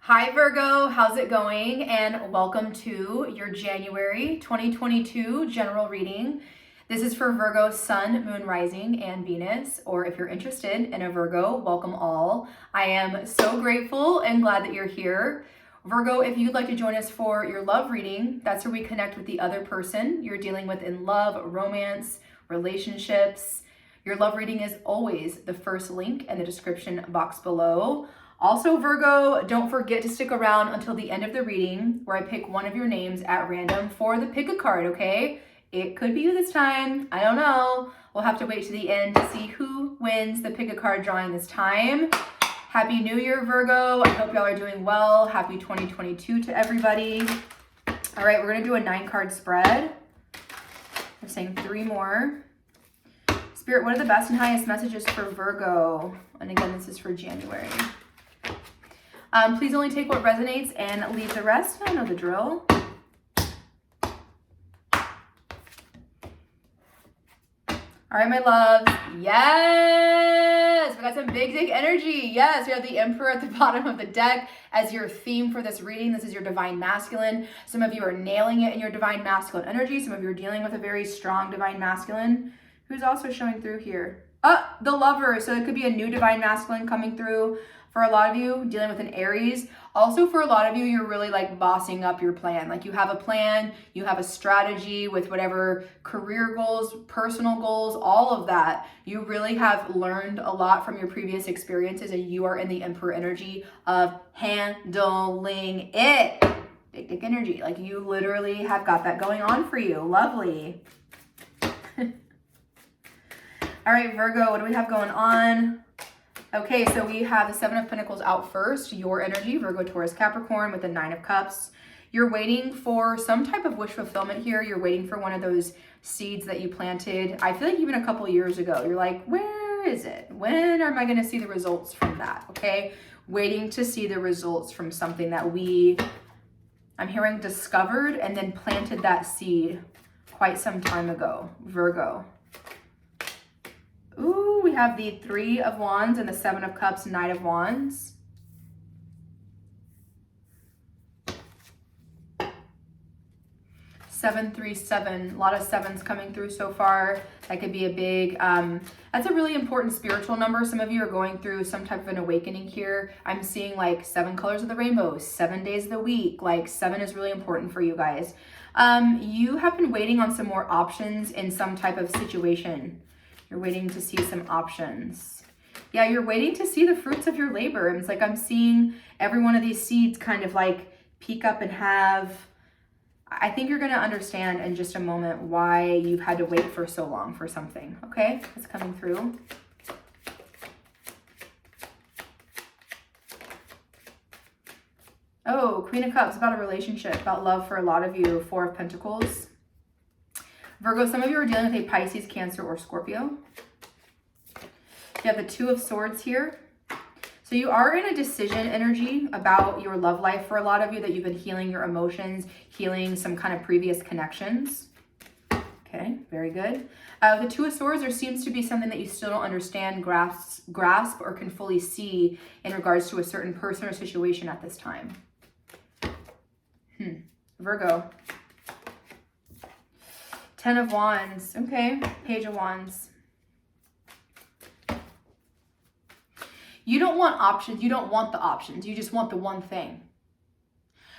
Hi Virgo, how's it going? And welcome to your January 2022 general reading. This is for Virgo Sun, Moon, Rising, and Venus, or if you're interested in a Virgo, welcome all. I am so grateful and glad that you're here. Virgo, if you'd like to join us for your love reading, that's where we connect with the other person you're dealing with in love, romance, relationships. Your love reading is always the first link in the description box below. Also, Virgo, don't forget to stick around until the end of the reading where I pick one of your names at random for the pick a card, okay? It could be you this time. I don't know. We'll have to wait to the end to see who wins the pick a card drawing this time. Happy New Year, Virgo. I hope y'all are doing well. Happy 2022 to everybody. All right, we're going to do a 9-card spread. I'm saying 3 more. Spirit, what are the best and highest messages for Virgo? And again, this is for January. Please only take what resonates and leave the rest. I know the drill. All right, my loves. Yes! We got some big energy. Yes, we have the Emperor at the bottom of the deck as your theme for this reading. This is your Divine Masculine. Some of you are nailing it in your Divine Masculine energy. Some of you are dealing with a very strong Divine Masculine. Who's also showing through here? The Lover. So it could be a new Divine Masculine coming through. For a lot of you, dealing with an Aries. Also, for a lot of you, you're really like bossing up your plan. Like you have a plan, you have a strategy with whatever career goals, personal goals, all of that. You really have learned a lot from your previous experiences and you are in the Emperor energy of handling it. Big dick energy. Like you literally have got that going on for you. Lovely. All right, Virgo, what do we have going on? Okay, so we have the 7 of Pentacles out first, your energy, Virgo, Taurus, Capricorn with the 9 of Cups. You're waiting for some type of wish fulfillment here. You're waiting for one of those seeds that you planted. I feel like even a couple years ago, you're like, where is it? When am I going to see the results from that? Okay, waiting to see the results from something that I'm hearing discovered and then planted that seed quite some time ago, Virgo. Ooh, we have the 3 of Wands and the 7 of Cups, Knight of Wands. Seven, 3, 7. A lot of 7s coming through so far. That could be a big, that's a really important spiritual number. Some of you are going through some type of an awakening here. I'm seeing like 7 colors of the rainbow, 7 days of the week. Like 7 is really important for you guys. You have been waiting on some more options in some type of situation. You're waiting to see some options. Yeah, you're waiting to see the fruits of your labor. And it's like I'm seeing every one of these seeds kind of like peek up and have... I think you're going to understand in just a moment why you've had to wait for so long for something. Okay, it's coming through. Oh, Queen of Cups, about a relationship, about love for a lot of you. 4 of Pentacles. Virgo, some of you are dealing with a Pisces, Cancer, or Scorpio. You have the 2 of Swords here. So you are in a decision energy about your love life for a lot of you, that you've been healing your emotions, healing some kind of previous connections. Okay, very good. The 2 of Swords, there seems to be something that you still don't understand, grasp, or can fully see in regards to a certain person or situation at this time. Virgo. 10 of Wands. Okay, Page of Wands. You don't want options. You don't want the options. You just want the one thing.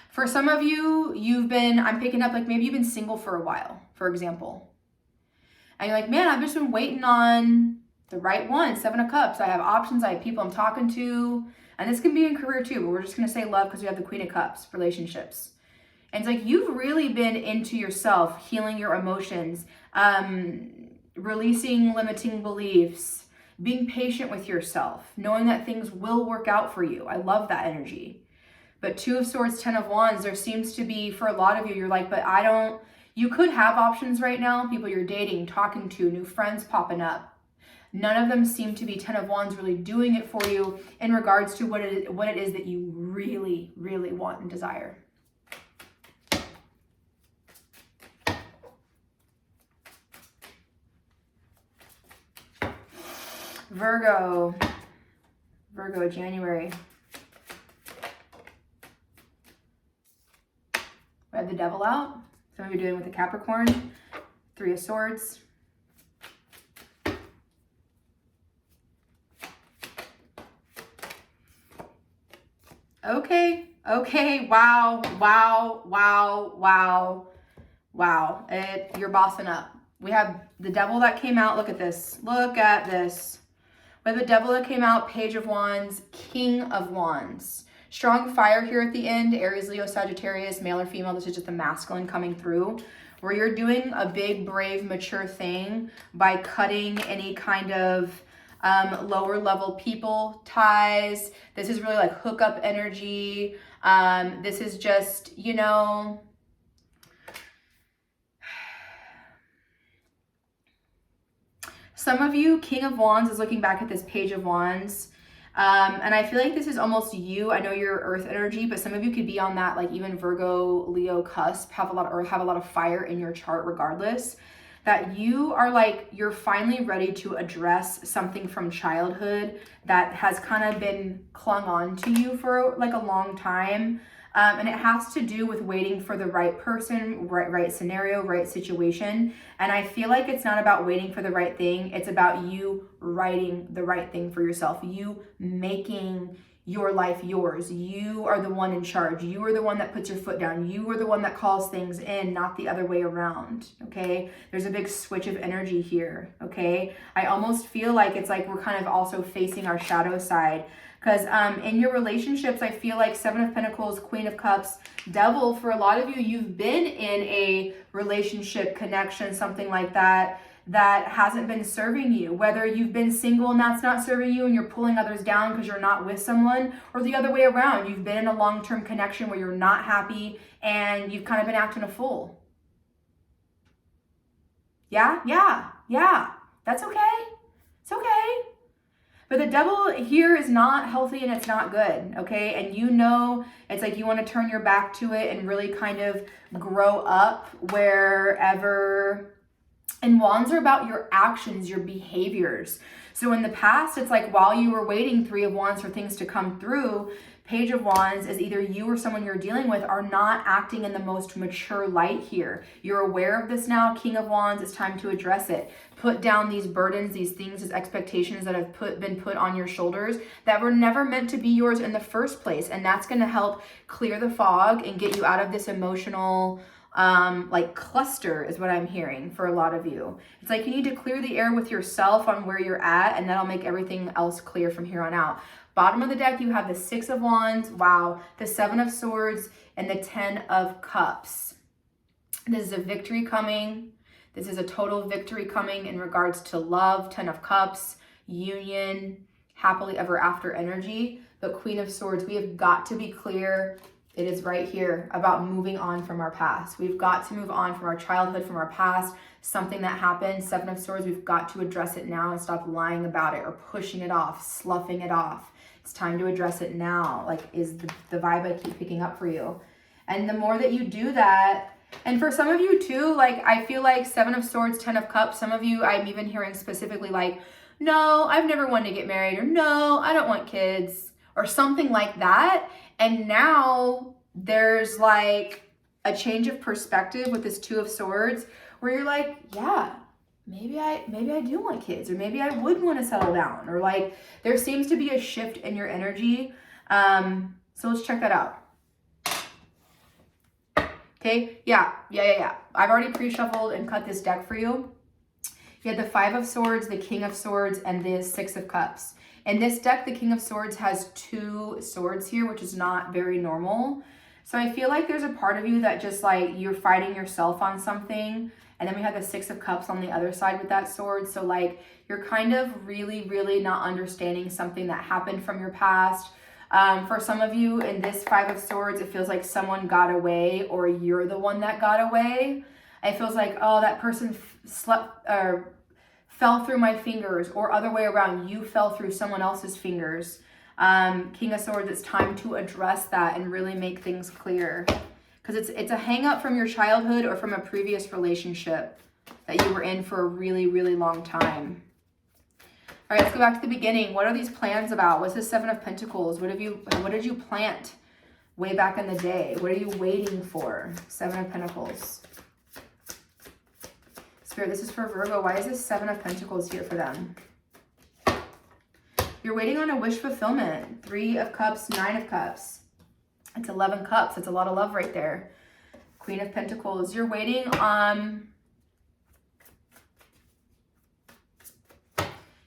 For some of you, I'm picking up like maybe you've been single for a while, for example. And you're like, man, I've just been waiting on the right one. 7 of Cups. I have options. I have people I'm talking to. And this can be in career too, but we're just going to say love because we have the Queen of Cups, relationships. And it's like you've really been into yourself, healing your emotions, releasing limiting beliefs, being patient with yourself, knowing that things will work out for you. I love that energy. But 2 of Swords, 10 of Wands, there seems to be, for a lot of you, you're like, but you could have options right now, people you're dating, talking to, new friends popping up. None of them seem to be 10 of Wands really doing it for you in regards to what it is that you really, really want and desire. Virgo, January. I have the Devil out. Some of you are doing with the Capricorn. Three of Swords. Okay, wow. You're bossing up. We have the Devil that came out. Look at this. Look at this. We have the Devil that came out, Page of Wands, King of Wands. Strong fire here at the end, Aries, Leo, Sagittarius, male or female. This is just the masculine coming through, where you're doing a big, brave, mature thing by cutting any kind of lower level people ties. This is really like hookup energy. This is just, you know, some of you, King of Wands is looking back at this Page of Wands. And I feel like this is almost you. I know you're earth energy, but some of you could be on that, like even Virgo, Leo cusp, have a lot of fire in your chart regardless. That you are like, you're finally ready to address something from childhood that has kind of been clung on to you for like a long time. And it has to do with waiting for the right person, right scenario, right situation. And I feel like it's not about waiting for the right thing. It's about you writing the right thing for yourself. You making your life yours. You are the one in charge. You are the one that puts your foot down. You are the one that calls things in, not the other way around, okay? There's a big switch of energy here, okay? I almost feel like it's like we're kind of also facing our shadow side. Because in your relationships, I feel like Seven of Pentacles, Queen of Cups, Devil, for a lot of you, you've been in a relationship, connection, something like that, that hasn't been serving you. Whether you've been single and that's not serving you and you're pulling others down because you're not with someone, or the other way around, you've been in a long-term connection where you're not happy and you've kind of been acting a fool. Yeah. That's okay. It's okay. But the Devil here is not healthy and it's not good, okay? And you know, it's like you want to turn your back to it and really kind of grow up wherever. And Wands are about your actions, your behaviors. So in the past, it's like while you were waiting, Three of Wands, for things to come through, Page of Wands is either you or someone you're dealing with are not acting in the most mature light here. You're aware of this now. King of Wands, it's time to address it. Put down these burdens, these things, these expectations that have been put on your shoulders that were never meant to be yours in the first place. And that's going to help clear the fog and get you out of this emotional like cluster is what I'm hearing for a lot of you. It's like you need to clear the air with yourself on where you're at, and that'll make everything else clear from here on out. Bottom of the deck, you have the Six of Wands, wow, the Seven of Swords, and the Ten of Cups. This is a victory coming. This is a total victory coming in regards to love, Ten of Cups, union, happily ever after energy. The Queen of Swords, we have got to be clear. It is right here about moving on from our past. We've got to move on from our childhood, from our past, something that happened. Seven of Swords, we've got to address it now and stop lying about it or pushing it off, sloughing it off. It's time to address it now, like is the vibe I keep picking up for you. And the more that you do that, and for some of you too, like I feel like Seven of Swords, Ten of Cups, some of you I'm even hearing specifically like, no, I've never wanted to get married, or no, I don't want kids, or something like that. And now there's like a change of perspective with this Two of Swords where you're like, yeah, maybe I do want kids, or maybe I would want to settle down, or like there seems to be a shift in your energy. So let's check that out. Okay, yeah. I've already pre-shuffled and cut this deck for you. You had the Five of Swords, the King of Swords, and the Six of Cups. In this deck, the King of Swords has two swords here, which is not very normal. So I feel like there's a part of you that just like you're fighting yourself on something. And then we have the Six of Cups on the other side with that sword. So like you're kind of really not understanding something that happened from your past. For some of you in this Five of Swords, it feels like someone got away or you're the one that got away. It feels like, oh, that person fell through my fingers, or other way around, you fell through someone else's fingers. King of Swords, it's time to address that and really make things clear. Because it's a hang up from your childhood or from a previous relationship that you were in for a really long time. All right, let's go back to the beginning. What are these plans about? What's the Seven of Pentacles? What did you plant way back in the day? What are you waiting for? Seven of Pentacles. Spirit, this is for Virgo. Why is this Seven of Pentacles here for them? You're waiting on a wish fulfillment. Three of Cups, Nine of Cups. It's 11 cups. It's a lot of love right there. Queen of Pentacles. You're waiting on...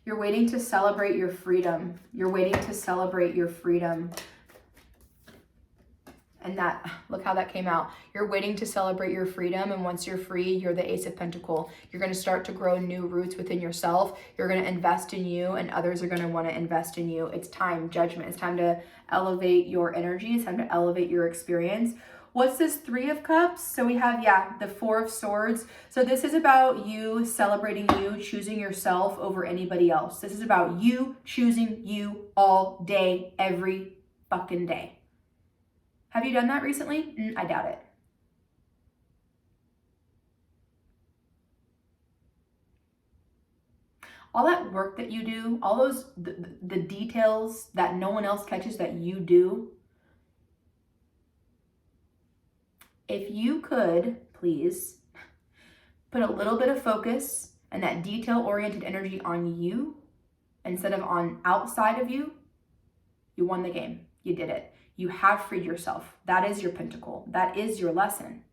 You're waiting to celebrate your freedom. You're waiting to celebrate your freedom. And that, look how that came out. You're waiting to celebrate your freedom. And once you're free, you're the Ace of Pentacles. You're going to start to grow new roots within yourself. You're going to invest in you, and others are going to want to invest in you. It's time, judgment. It's time to elevate your energy. It's time to elevate your experience. What's this Three of Cups? So we have, the Four of Swords. So this is about you celebrating you, choosing yourself over anybody else. This is about you choosing you all day, every fucking day. Have you done that recently? I doubt it. All that work that you do, all those, the details that no one else catches that you do, if you could, please, put a little bit of focus and that detail-oriented energy on you instead of on outside of you, you won the game. You did it. You have freed yourself. That is your pentacle. That is your lesson.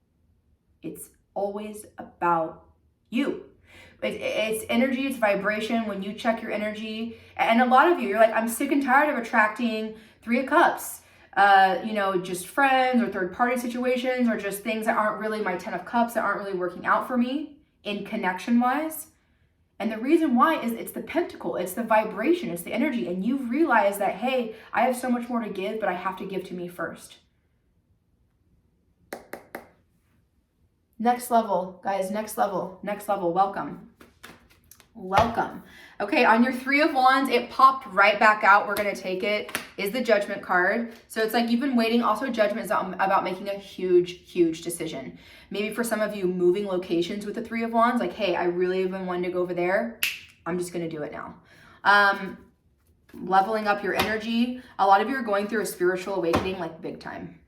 It's always about you. It's energy, it's vibration. When you check your energy, and a lot of you, you're like, I'm sick and tired of attracting Three of Cups. Just friends or third-party situations, or just things that aren't really my 10 of Cups, that aren't really working out for me in connection-wise. And the reason why is it's the pentacle, it's the vibration, it's the energy. And you've realized that, hey, I have so much more to give, but I have to give to me first. Next level, guys, next level, welcome. Welcome. Okay, on your Three of Wands, it popped right back out. We're going to take it, is the Judgment card. So it's like you've been waiting. Also, Judgment is about making a huge decision. Maybe for some of you, moving locations with the Three of Wands. Like, hey, I really have been wanting to go over there. I'm just going to do it now. Leveling up your energy. A lot of you are going through a spiritual awakening, like big time.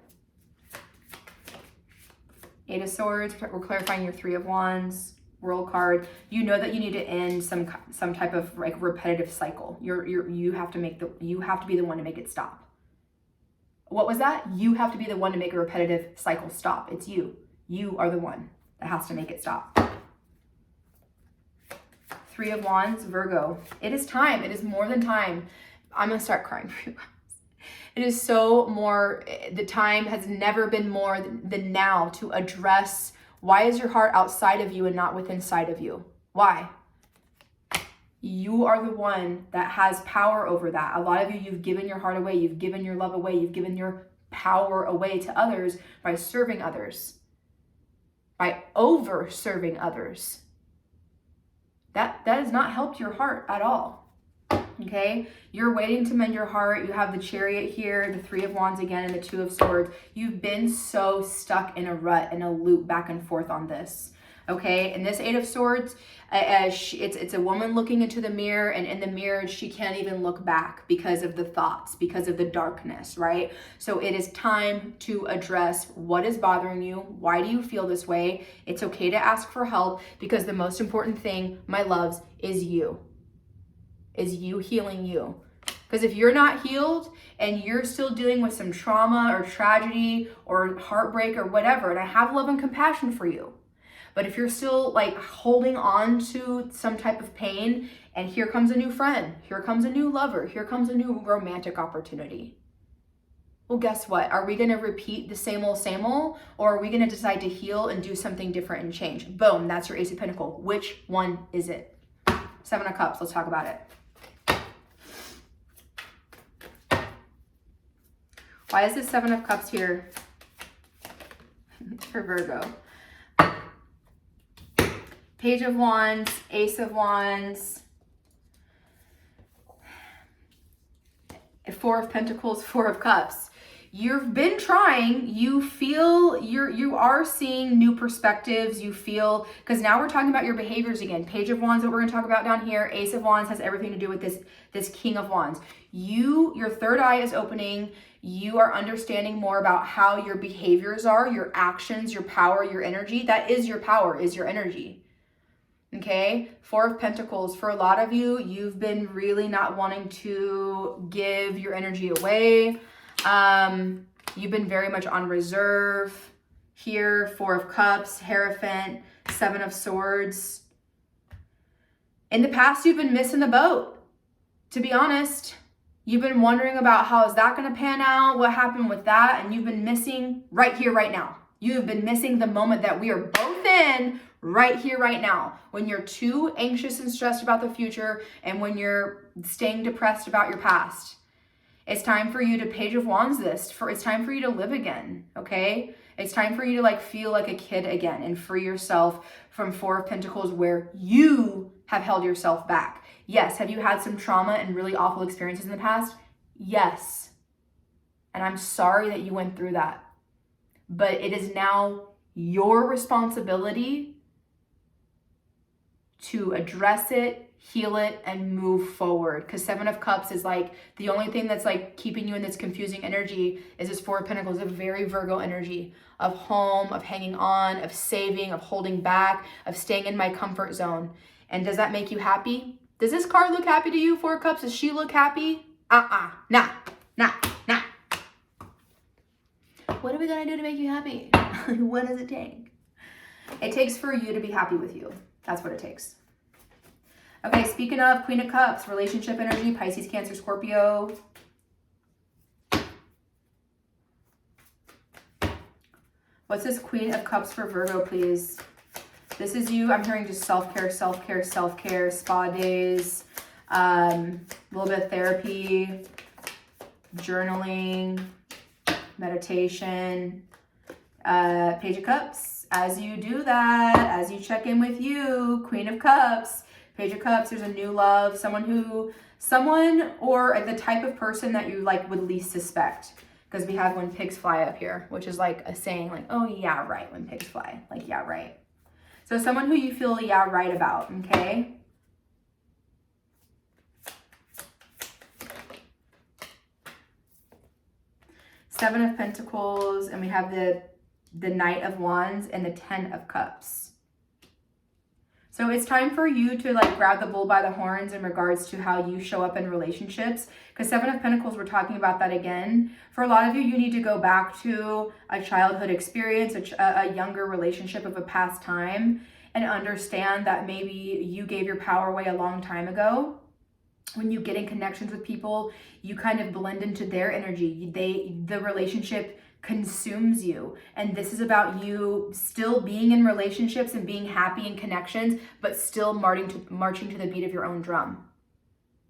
Eight of Swords. We're clarifying your Three of Wands. World card. You know that you need to end some type of like repetitive cycle. You have to be the one to make it stop. What was that? You have to be the one to make a repetitive cycle stop. It's you. You are the one that has to make it stop. Three of Wands, Virgo. It is time. It is more than time. I'm gonna start crying for you guys. It is the time has never been more than now to address. Why is your heart outside of you and not within inside of you? Why? You are the one that has power over that. A lot of you, you've given your heart away. You've given your love away. You've given your power away to others by serving others, by over serving others. That has not helped your heart at all. Okay, you're waiting to mend your heart. You have the Chariot here, the Three of Wands again, and the Two of Swords. You've been so stuck in a rut, in a loop back and forth on this. Okay, and this Eight of Swords, it's a woman looking into the mirror, and in the mirror, she can't even look back because of the thoughts, because of the darkness, right? So it is time to address what is bothering you. Why do you feel this way? It's okay to ask for help, because the most important thing, my loves, is you. Is you healing you. Because if you're not healed and you're still dealing with some trauma or tragedy or heartbreak or whatever, and I have love and compassion for you, but if you're still like holding on to some type of pain, and here comes a new friend, here comes a new lover, here comes a new romantic opportunity, well, guess what? Are we going to repeat the same old, or are we going to decide to heal and do something different and change? Boom, that's your Ace of Pentacles. Which one is it? Seven of Cups, let's talk about it. Why is this Seven of Cups here for Virgo? Page of Wands, Ace of Wands, Four of Pentacles, Four of Cups. You've been trying, you feel you are seeing new perspectives, you feel, because now we're talking about your behaviors again. Page of Wands that we're going to talk about down here. Ace of Wands has everything to do with this King of Wands. Your third eye is opening. You are understanding more about how your behaviors are, your actions, your power, your energy. That is your power, is your energy. Okay, Four of Pentacles. For a lot of you, you've been really not wanting to give your energy away. You've been very much on reserve here. Four of Cups, Hierophant, Seven of Swords. In the past, you've been missing the boat. To be honest, you've been wondering about how is that going to pan out? What happened with that? And you've been missing right here, right now. You have been missing the moment that we are both in right here, right now, when you're too anxious and stressed about the future and when you're staying depressed about your past. It's time for you to Page of Wands this. It's time for you to live again, okay? It's time for you to like feel like a kid again and free yourself from Four of Pentacles where you have held yourself back. Yes, have you had some trauma and really awful experiences in the past? Yes. And I'm sorry that you went through that. But it is now your responsibility to address it, heal it, and move forward. Because Seven of Cups is like the only thing that's like keeping you in this confusing energy is this Four of Pentacles, a very Virgo energy of home, of hanging on, of saving, of holding back, of staying in my comfort zone. And does that make you happy? Does this card look happy to you, Four of Cups? Does she look happy? Nah. What are we gonna do to make you happy? What does it take? It takes for you to be happy with you. That's what it takes. Okay, speaking of Queen of Cups, relationship energy, Pisces, Cancer, Scorpio. What's this Queen of Cups for Virgo, please? This is you. I'm hearing just self-care, self-care, self-care, spa days, a little bit of therapy, journaling, meditation, Page of Cups. As you do that, as you check in with you, Queen of Cups, Page of Cups, there's a new love, someone or the type of person that you like would least suspect. Because we have when pigs fly up here, which is like a saying like, oh yeah, right, when pigs fly. Like, yeah, right. So someone who you feel yeah, right about, okay? Seven of Pentacles, and we have the Knight of Wands and the Ten of Cups. So it's time for you to like grab the bull by the horns in regards to how you show up in relationships. Because Seven of Pentacles, we're talking about that again. For a lot of you, you need to go back to a childhood experience, a younger relationship of a past time, and understand that maybe you gave your power away a long time ago. When you get in connections with people, you kind of blend into their energy. The relationship consumes you. And this is about you still being in relationships and being happy in connections, but still marching to the beat of your own drum.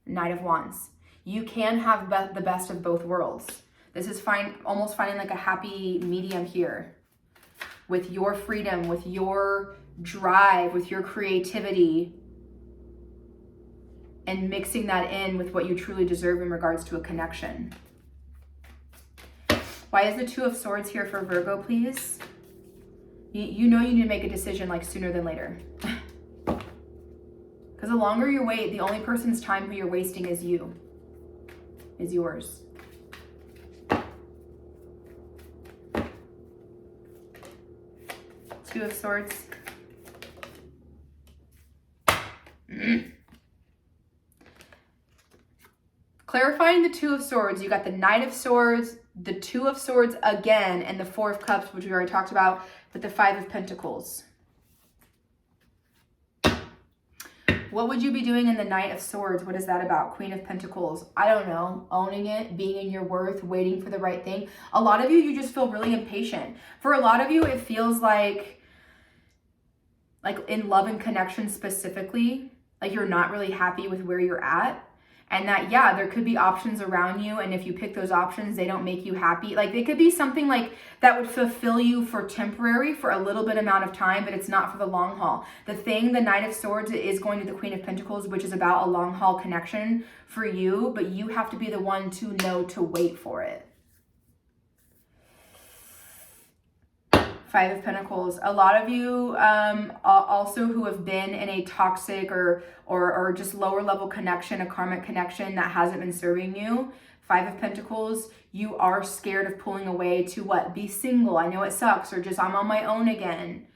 Knight of Wands. You can have the best of both worlds. This is almost finding like a happy medium here with your freedom, with your drive, with your creativity, and mixing that in with what you truly deserve in regards to a connection. Why is the Two of Swords here for Virgo, please? You know you need to make a decision like sooner than later. Because the longer you wait, the only person's time who you're wasting is you. Is yours. Two of Swords. Clarifying the Two of Swords, you got the Knight of Swords, the Two of Swords again, and the Four of Cups, which we already talked about, but the Five of Pentacles. What would you be doing in the Knight of Swords? What is that about? Queen of Pentacles. I don't know. Owning it, being in your worth, waiting for the right thing. A lot of you just feel really impatient. For a lot of you, it feels like in love and connection specifically, like you're not really happy with where you're at. And that, yeah, there could be options around you. And if you pick those options, they don't make you happy. Like it could be something like that would fulfill you for temporary, for a little bit amount of time, but it's not for the long haul. The Knight of Swords is going to the Queen of Pentacles, which is about a long haul connection for you, but you have to be the one to know to wait for it. Five of Pentacles. A lot of you also who have been in a toxic or just lower level connection, a karmic connection that hasn't been serving you. Five of Pentacles, you are scared of pulling away to what? Be single. I know it sucks, or just I'm on my own again.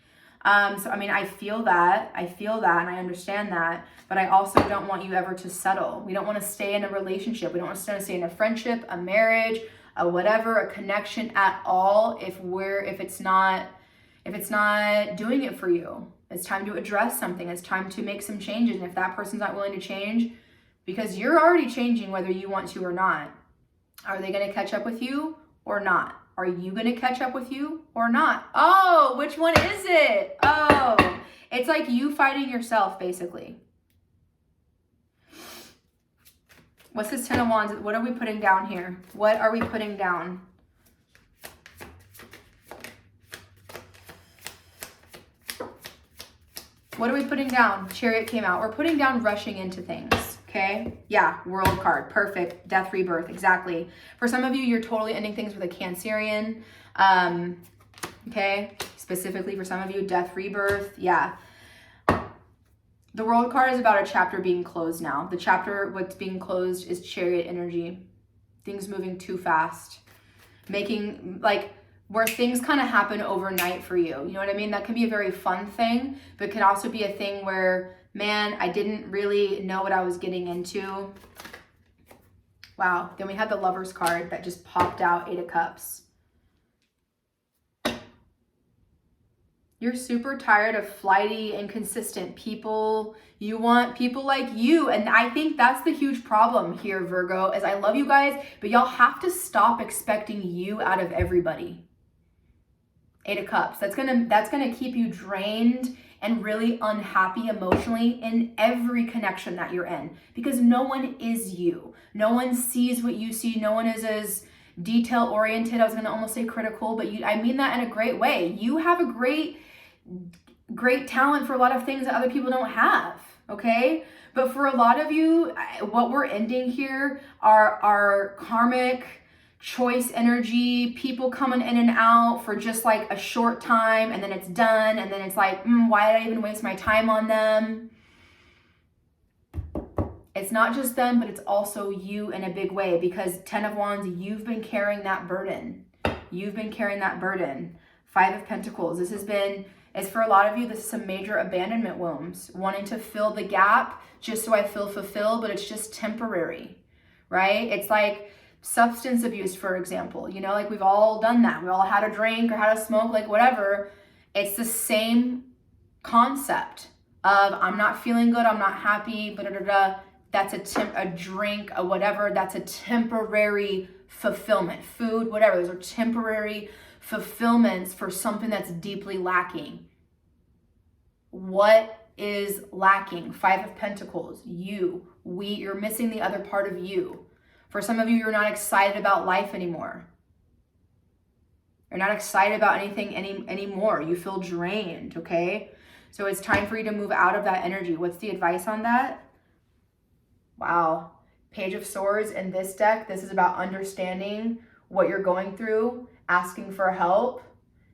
So, I mean, I feel that, and I understand that, but I also don't want you ever to settle. We don't want to stay in a relationship. We don't want to stay in a friendship, a marriage, a whatever, a connection at all if it's not doing it for you. It's time to address something. It's time to make some changes. And if that person's not willing to change, because you're already changing whether you want to or not, are they going to catch up with you or not? Are you going to catch up with you or not? Oh, which one is it? Oh, it's like you fighting yourself, basically. What's this Ten of Wands? What are we putting down here? What are we putting down? What are we putting down? Chariot came out. We're putting down rushing into things, okay? Yeah, World card. Perfect. Death, rebirth. Exactly. For some of you, you're totally ending things with a Cancerian. Okay? Specifically for some of you, death, rebirth. Yeah. The World card is about a chapter being closed now. The chapter, what's being closed is Chariot energy. Things moving too fast. Making, like, where things kind of happen overnight for you. You know what I mean? That can be a very fun thing, but it can also be a thing where, man, I didn't really know what I was getting into. Wow. Then we had the Lovers card that just popped out, Eight of Cups. You're super tired of flighty, inconsistent people. You want people like you. And I think that's the huge problem here, Virgo, is I love you guys, but y'all have to stop expecting you out of everybody. Eight of Cups. That's gonna keep you drained and really unhappy emotionally in every connection that you're in, because no one is you. No one sees what you see. No one is as detail oriented. I was gonna almost say critical, but I mean that in a great way. You have a great talent for a lot of things that other people don't have, okay? But for a lot of you, what we're ending here are karmic choice energy, people coming in and out for just like a short time, and then it's done, and then it's like, why did I even waste my time on them? It's not just them, but it's also you in a big way, because Ten of Wands, you've been carrying that burden. You've been carrying that burden. Five of Pentacles. This has been, as for a lot of you, this is some major abandonment wounds, wanting to fill the gap just so I feel fulfilled, but it's just temporary, right? It's like substance abuse, for example. You know, like we've all done that. We all had a drink or had a smoke, like whatever. It's the same concept of I'm not feeling good, I'm not happy, that's a drink, a whatever, that's a temporary fulfillment. Food, whatever, those are temporary fulfillments for something that's deeply lacking. What is lacking? Five of Pentacles, you're missing the other part of you. For some of you, you're not excited about life anymore. You're not excited about anything anymore. You feel drained, okay? So it's time for you to move out of that energy. What's the advice on that? Wow. Page of Swords in this deck, this is about understanding what you're going through, asking for help,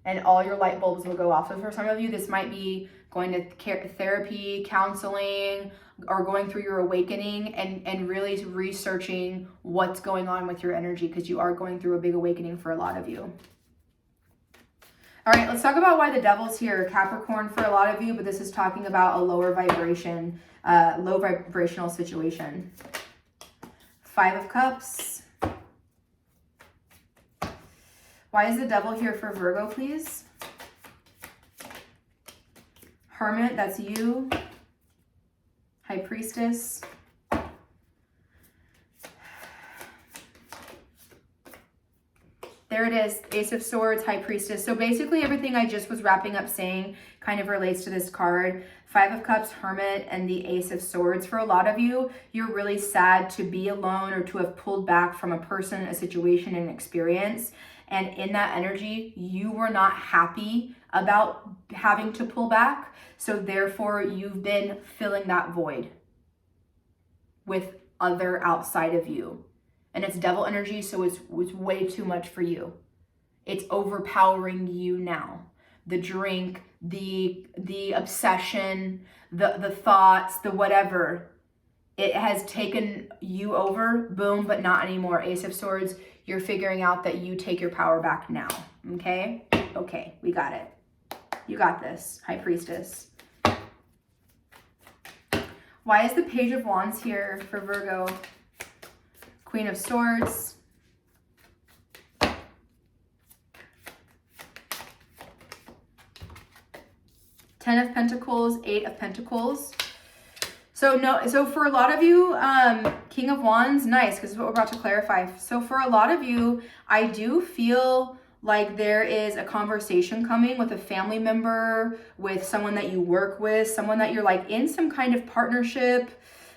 and all your light bulbs will go off. So for some of you, this might be going to therapy, counseling, or going through your awakening and really researching what's going on with your energy, because you are going through a big awakening for a lot of you. All right, let's talk about why the Devil's here. Capricorn for a lot of you, but this is talking about a lower vibration, low vibrational situation. Five of Cups. Why is the Devil here for Virgo, please? Hermit, that's you. High Priestess. There it is, Ace of Swords, High Priestess. So basically everything I just was wrapping up saying kind of relates to this card. Five of Cups, Hermit, and the Ace of Swords. For a lot of you, you're really sad to be alone or to have pulled back from a person, a situation, an experience. And in that energy, you were not happy about having to pull back. So therefore, you've been filling that void with other outside of you. And it's Devil energy, so it's way too much for you. It's overpowering you now. The drink, the obsession, the thoughts, the whatever. it has taken you over, boom, but not anymore. Ace of Swords, you're figuring out that you take your power back now, okay? Okay, we got it. You got this, High Priestess. Why is the Page of Wands here for Virgo? Queen of Swords. Ten of Pentacles, Eight of Pentacles. So for a lot of you, King of Wands, nice, because this is what we're about to clarify. So for a lot of you, I do feel like there is a conversation coming with a family member, with someone that you work with, someone that you're like in some kind of partnership,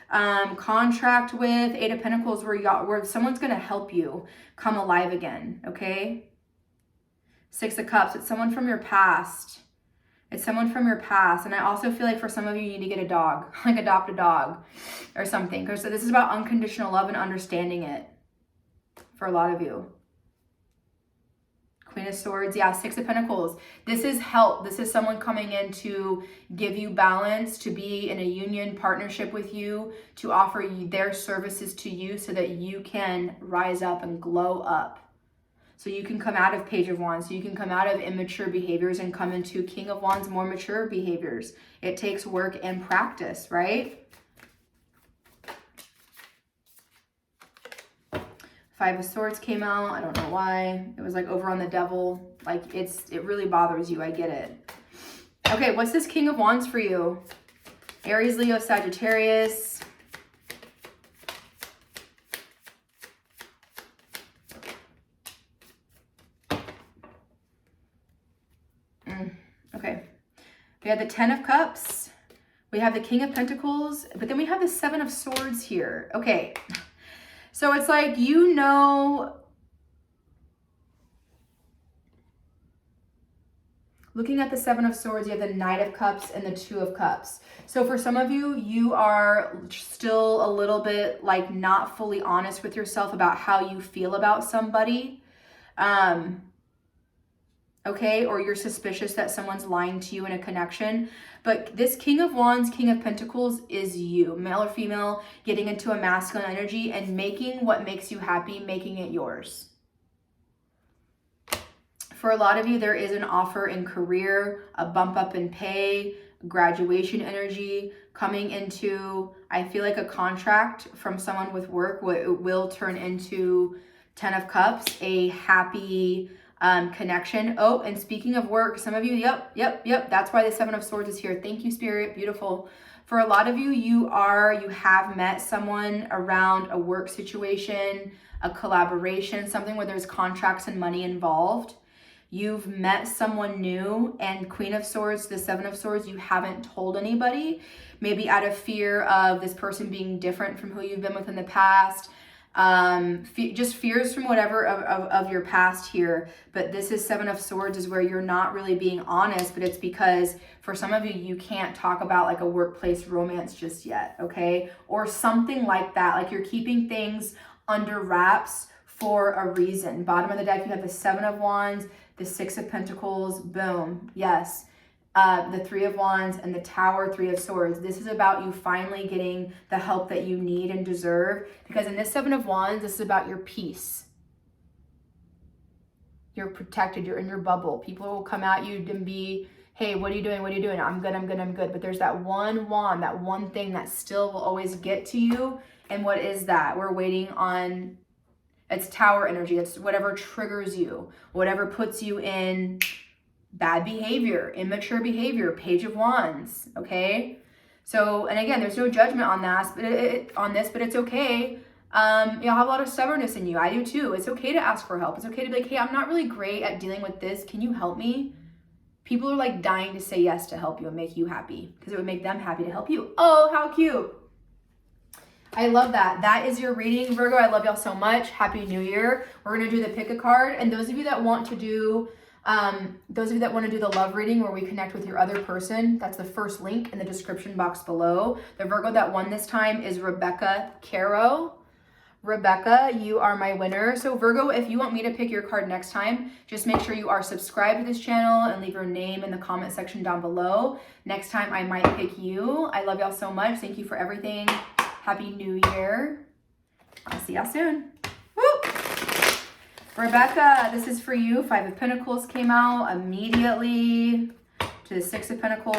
contract with. Eight of Pentacles, where someone's going to help you come alive again, okay? Six of Cups, it's someone from your past. It's someone from your past. And I also feel like for some of you, you need to get a dog, like adopt a dog or something. Because this is about unconditional love and understanding it for a lot of you. Queen of Swords, yeah, Six of Pentacles. This is help. This is someone coming in to give you balance, to be in a union partnership with you, to offer you their services to you so that you can rise up and glow up. So you can come out of Page of Wands, so you can come out of immature behaviors and come into King of Wands, more mature behaviors. It takes work and practice, right? Five of Swords came out. I don't know why. It was like over on the Devil. Like it really bothers you. I get it. Okay, what's this King of Wands for you? Aries, Leo, Sagittarius. Okay. We have the Ten of Cups. We have the King of Pentacles. But then we have the Seven of Swords here. Okay. So it's like, you know, looking at the Seven of Swords, you have the Knight of Cups and the Two of Cups. So for some of you, you are still a little bit like not fully honest with yourself about how you feel about somebody. Okay, or you're suspicious that someone's lying to you in a connection. But this King of Wands, King of Pentacles is you, male or female, getting into a masculine energy and making what makes you happy, making it yours. For a lot of you, there is an offer in career, a bump up in pay, graduation energy coming into, I feel like a contract from someone with work will turn into Ten of Cups, a happy connection. Oh, and speaking of work, some of you, yep. That's why the Seven of Swords is here. Thank you, Spirit. Beautiful. For a lot of you, you have met someone around a work situation, a collaboration, something where there's contracts and money involved. You've met someone new, and Queen of Swords, the Seven of Swords, you haven't told anybody, maybe out of fear of this person being different from who you've been with in the past. Just fears from whatever of your past here. But this is Seven of Swords is where you're not really being honest, but it's because for some of you, you can't talk about like a workplace romance just yet, okay? Or something like that. Like you're keeping things under wraps for a reason. Bottom of the deck, you have the Seven of Wands, the Six of Pentacles, boom, yes. The Three of Wands and the Tower, Three of Swords. This is about you finally getting the help that you need and deserve. Because in this Seven of Wands, this is about your peace. You're protected. You're in your bubble. People will come at you and be, hey, what are you doing? What are you doing? I'm good. But there's that one wand, that one thing that still will always get to you. And what is that? We're waiting on, it's Tower energy. It's whatever triggers you, whatever puts you in bad behavior, immature behavior, Page of Wands, okay? So, and again, there's no judgment on that, but it's okay. You'll have a lot of stubbornness in you. I do too. It's okay to ask for help. It's okay to be like, hey, I'm not really great at dealing with this. Can you help me? People are like dying to say yes to help you and make you happy because it would make them happy to help you. Oh, how cute. I love that. That is your reading, Virgo. I love y'all so much. Happy New Year. We're going to do the pick a card. And those of you that want to do the love reading where we connect with your other person, that's the first link in the description box below. The Virgo that won this time is Rebecca Caro. Rebecca, you are my winner. So Virgo, if you want me to pick your card next time, just make sure you are subscribed to this channel and leave your name in the comment section down below. Next time I might pick you. I love y'all so much. Thank you for everything. Happy New Year. I'll see y'all soon. Woo! Rebecca, this is for you. 5 of Pentacles came out immediately to the 6 of Pentacles.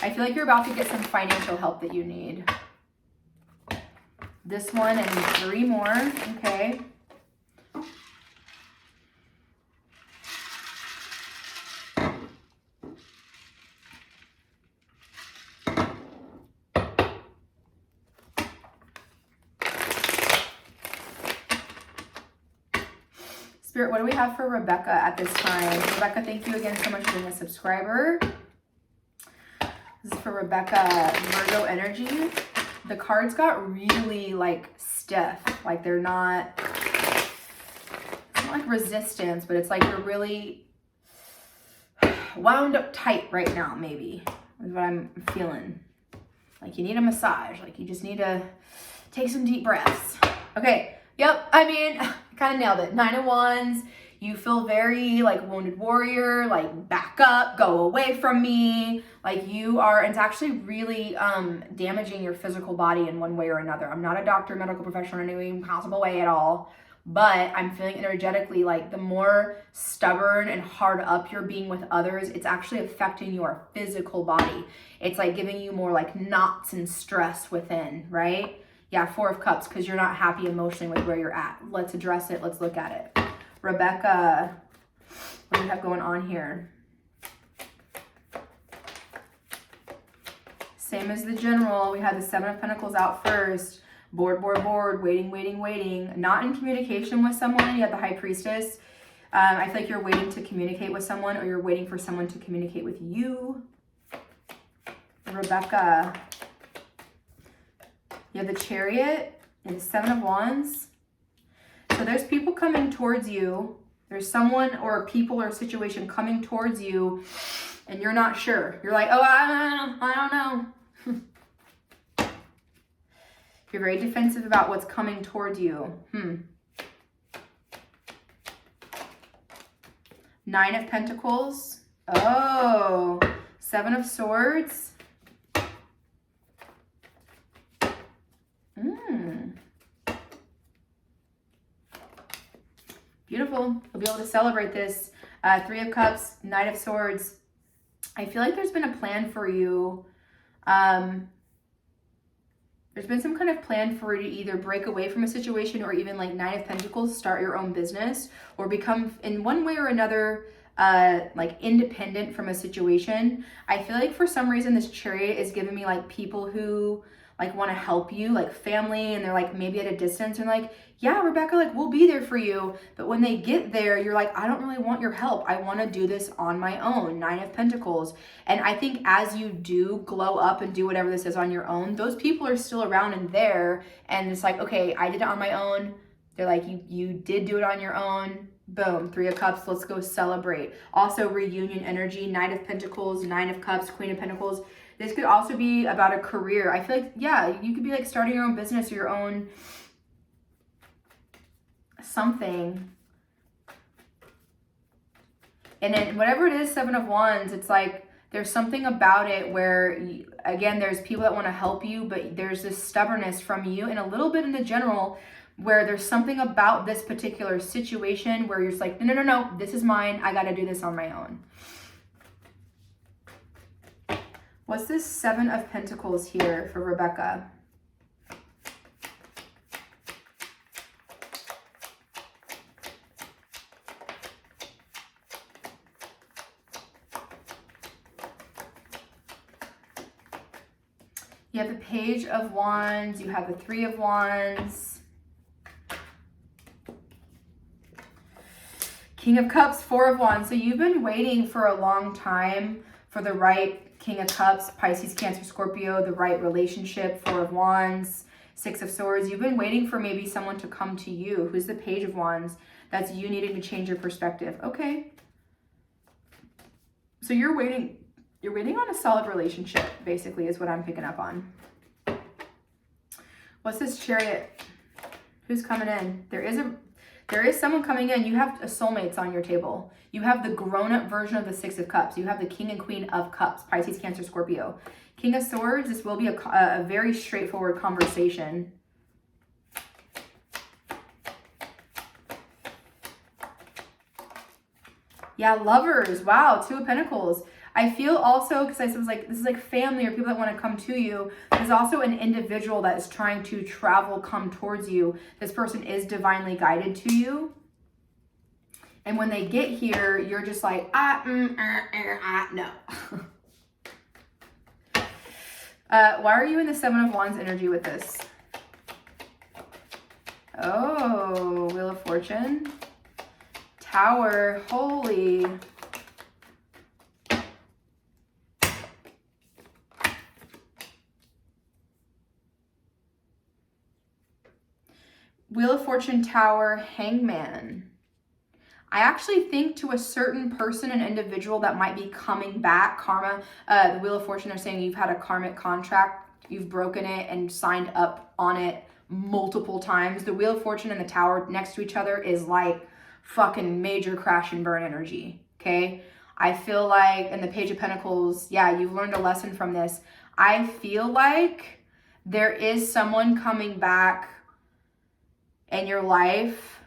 I feel like you're about to get some financial help that you need. This one and 3 more. Okay. Spirit, what do we have for Rebecca at this time? Rebecca, thank you again so much for being a subscriber. This is for Rebecca, Virgo energy. The cards got really like stiff. Like they're not, it's not like resistance, but it's like you're really wound up tight right now, maybe, is what I'm feeling. Like you need a massage. Like you just need to take some deep breaths. Okay. Yep. I mean, kind of nailed it. 9 of Wands. You feel very like wounded warrior, like back up, go away from me. Like you are, it's actually really damaging your physical body in one way or another. I'm not a doctor, medical professional in any possible way at all, but I'm feeling energetically like the more stubborn and hard up you're being with others, it's actually affecting your physical body. It's like giving you more like knots and stress within, right? Yeah, 4 of Cups, because you're not happy emotionally with where you're at. Let's address it. Let's look at it. Rebecca, what do we have going on here? Same as the General. We had the 7 of Pentacles out first. Bored, waiting. Not in communication with someone. You have the High Priestess. I feel like you're waiting to communicate with someone, or you're waiting for someone to communicate with you. Rebecca. You have the Chariot and the 7 of Wands. So there's people coming towards you. There's someone or people or situation coming towards you and you're not sure. You're like, oh, I don't know. You're very defensive about what's coming towards you. 9 of Pentacles. Oh, 7 of Swords. Beautiful. You'll be able to celebrate this. 3 of Cups, Knight of Swords. I feel like there's been a plan for you. There's been some kind of plan for you to either break away from a situation or even like 9 of Pentacles, start your own business or become in one way or another like independent from a situation. I feel like for some reason this Chariot is giving me like people who like want to help you, like family, and they're like maybe at a distance and like, yeah, Rebecca, like we'll be there for you. But when they get there, you're like, I don't really want your help. I want to do this on my own. 9 of Pentacles. And I think as you do glow up and do whatever this is on your own, those people are still around and there. And it's like, okay, I did it on my own. They're like, you did do it on your own. Boom, 3 of Cups, let's go celebrate. Also reunion energy, Knight of Pentacles, 9 of Cups, Queen of Pentacles. This could also be about a career. I feel like, yeah, you could be like starting your own business or your own something. And then whatever it is, 7 of Wands, it's like there's something about it where, again, there's people that want to help you, but there's this stubbornness from you and a little bit in the General where there's something about this particular situation where you're just like, no, this is mine. I got to do this on my own. What's this 7 of Pentacles here for Rebecca? You have the Page of Wands. You have the 3 of Wands. King of Cups, 4 of Wands. So you've been waiting for a long time for the right King of Cups, Pisces, Cancer, Scorpio, the right relationship, 4 of Wands, 6 of Swords. You've been waiting for maybe someone to come to you. Who's the Page of Wands? That's you needing to change your perspective. Okay. So you're waiting on a solid relationship, basically, is what I'm picking up on. What's this Chariot? Who's coming in? There is someone coming in. You have soulmates on your table. You have the grown-up version of the Six of Cups. You have the King and Queen of Cups, Pisces, Cancer, Scorpio. King of Swords, this will be a very straightforward conversation. Yeah, Lovers. Wow, Two of Pentacles. I feel also, because I was like, this is like family or people that want to come to you. There's also an individual that is trying to travel, come towards you. This person is divinely guided to you. And when they get here, you're just like, no. Why are you in the Seven of Wands energy with this? Oh, Wheel of Fortune. Tower, holy. Wheel of Fortune, Tower, Hangman. I actually think to a certain person, an individual that might be coming back, karma, the Wheel of Fortune, they're saying you've had a karmic contract, you've broken it and signed up on it multiple times. The Wheel of Fortune and the Tower next to each other is like fucking major crash and burn energy, okay? I feel like, and the Page of Pentacles, yeah, you've learned a lesson from this. I feel like there is someone coming back in your life,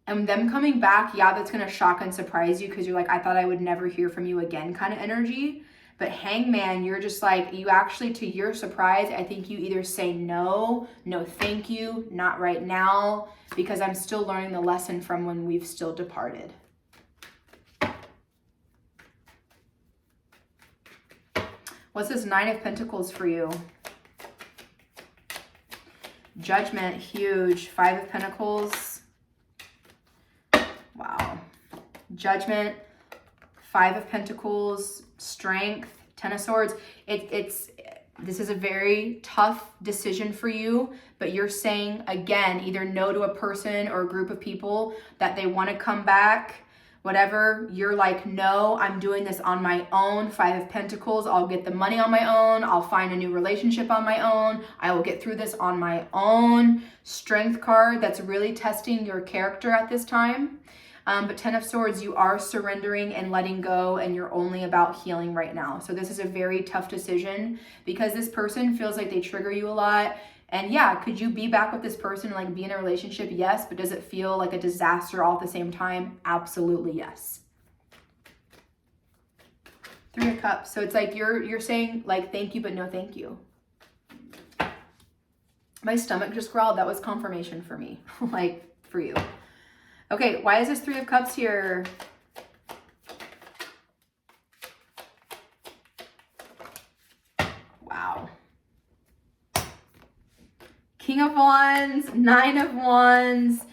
and them coming back, yeah, that's going to shock and surprise you because you're like, I thought I would never hear from you again kind of energy. But Hangman, you're just like, you actually, to your surprise, I think you either say no thank you, not right now, because I'm still learning the lesson from when we've still departed. What's this Nine of Pentacles for you? Judgment, huge. Five of Pentacles. Wow. Judgment, Five of Pentacles, Strength, Ten of Swords. This is a very tough decision for you, but you're saying, again, either no to a person or a group of people that they want to come back, whatever. You're like, no, I'm doing this on my own. Five of Pentacles, I'll get the money on my own. I'll find a new relationship on my own. I will get through this on my own. Strength card, that's really testing your character at this time. But Ten of Swords, you are surrendering and letting go, and you're only about healing right now. So this is a very tough decision because this person feels like they trigger you a lot. And yeah, could you be back with this person and like be in a relationship? Yes. But does it feel like a disaster all at the same time? Absolutely yes. Three of Cups. So it's like you're saying like thank you, but no thank you. My stomach just growled. That was confirmation for me, like for you. Okay, why is this Three of Cups here? Wow. King of Wands, Nine of Wands,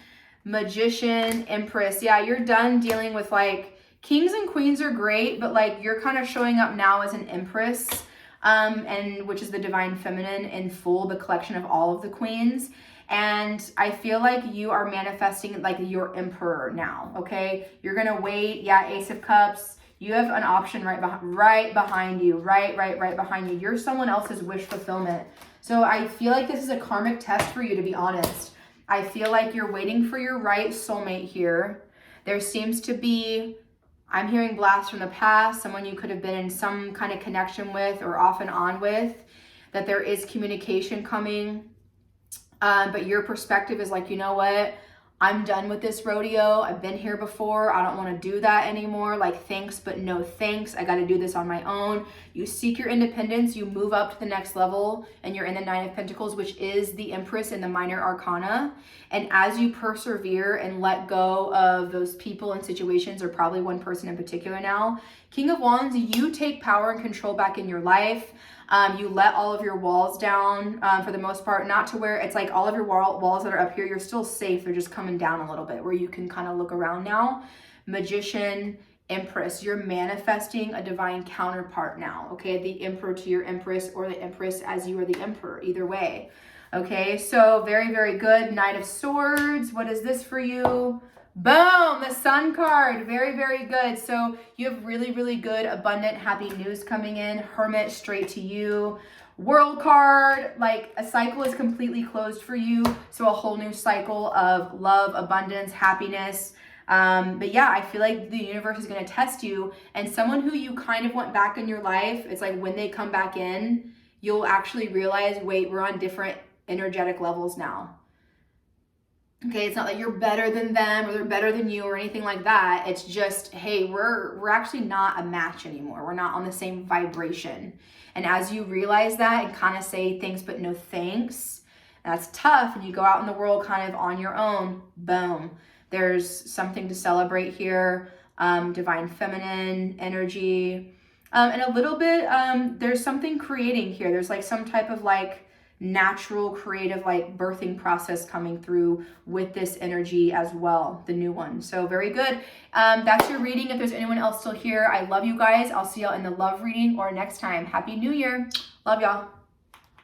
Magician, Empress. Yeah, you're done dealing with like, kings and queens are great, but like you're kind of showing up now as an Empress, and which is the divine feminine in full, the collection of all of the queens. And I feel like you are manifesting like your emperor now, okay? You're going to wait. Yeah, Ace of Cups. You have an option right behind you, right behind you. You're someone else's wish fulfillment. So I feel like this is a karmic test for you, to be honest. I feel like you're waiting for your right soulmate here. There seems to be, I'm hearing blasts from the past, someone you could have been in some kind of connection with or off and on with, that there is communication coming. But your perspective is like, you know what? I'm done with this rodeo. I've been here before. I don't want to do that anymore. Like, thanks, but no thanks. I got to do this on my own. You seek your independence. You move up to the next level, and you're in the Nine of Pentacles, which is the Empress in the Minor Arcana. And as you persevere and let go of those people and situations, or probably one person in particular now, King of Wands, you take power and control back in your life. You let all of your walls down for the most part, not to where it's like all of your walls that are up here, you're still safe. They're just coming down a little bit where you can kind of look around now. Magician, Empress, you're manifesting a divine counterpart now, okay? The Emperor to your Empress, or the Empress as you are the Emperor, either way. Okay, so very, very good. Knight of Swords, what is this for you? Boom, the Sun card. Very, very good. So you have really, really good, abundant, happy news coming in. Hermit, straight to you. World card, like a cycle is completely closed for you. So a whole new cycle of love, abundance, happiness. But yeah, I feel like the universe is going to test you, and someone who you kind of want back in your life, it's like when they come back in, you'll actually realize, wait, we're on different energetic levels now. Okay, it's not that you're better than them or they're better than you or anything like that. It's just, hey, we're actually not a match anymore. We're not on the same vibration. And as you realize that and kind of say thanks but no thanks, that's tough. And you go out in the world kind of on your own, boom. There's something to celebrate here. Divine feminine energy. And a little bit, there's something creating here. There's like some type of like natural creative like birthing process coming through with this energy as well, the new one. So very good. That's your reading. If there's anyone else still here, I love you guys. I'll see y'all in the love reading or next time. Happy New Year. Love y'all.